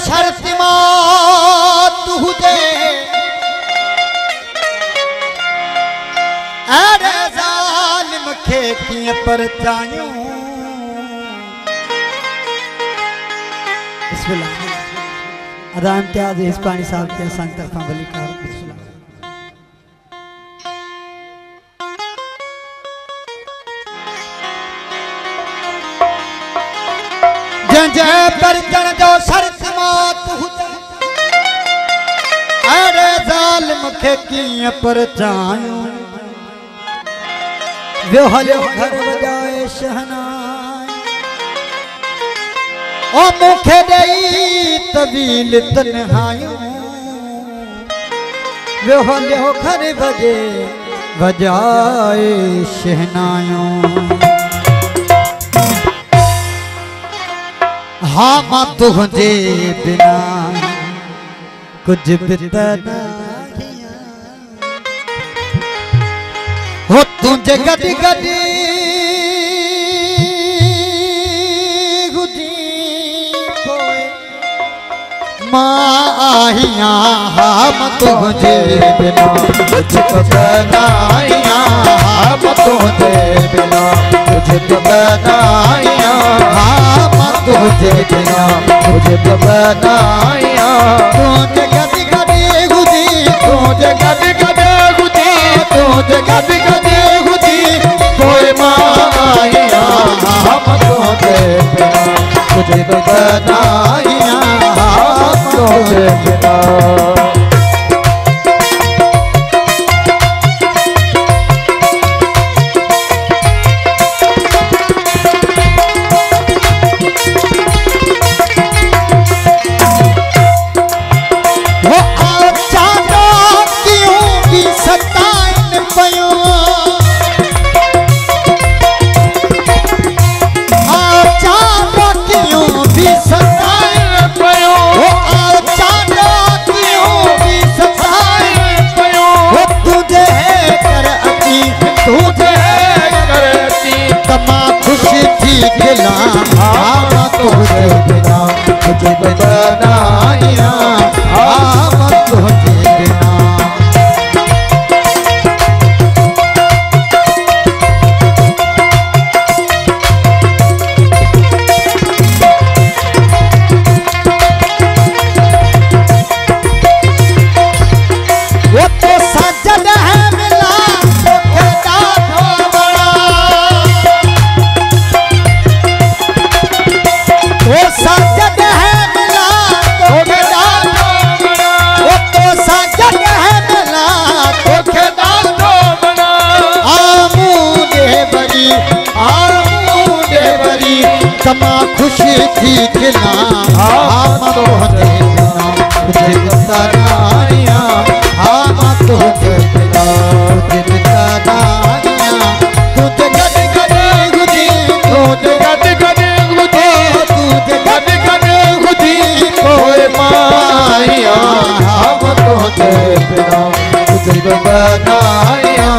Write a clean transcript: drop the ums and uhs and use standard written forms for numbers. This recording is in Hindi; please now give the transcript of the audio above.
शर्त मौत हुजे अरे ज़ालिम खे कीअं परचायूं। बिस्मिल्लाह अदा इम्तियाज़ हिस्पानी साहब के असां तरफां भली कार। बिस्मिल्लाह जंहिंजे परचण जो शर्त मौत हुजे अरे ज़ालिम खे कीअं परचायूं। वियो हलियो घर वजाए शहनाई ओ मूंखे ॾेई तवील तन्हायूं। वियो हलियो घर वजाए शहनायूं। हाँ मां तुझे बिना कुछ भी न हो तुझे गडी गडी गुदी पोए मां आहिया। हाँ मां तुझे बिना कुछ बनाया। हाँ मां तुझे बिना कुछ बनाया। हाँ मां तुझे बिना मुझे बनाया। तुझे गदी गदी गुदी तुझे गदी गदी गुदी तुझे गदी गदी गुदी कोई माया। हम तुझे बिना मुझे बनाया। हम तुझे बिना तुझे बिना मुझे बनाया। हम तुझे बिना वो तो सजन है मिला साजन है मिला तो वो तो साजन है मिला तो खेदा तो बना। आमूदे बरी तमा खुशी थी खिला। हम तुझे बिना तुझे बताया। हम तुझे बिना तुझे बताया। तुझे गदी गदी गुदी तुझे गदी गदी गुदी तुझे गदी गदी गुदी कोई माया। हम तुझे बिना तुझे बनाया।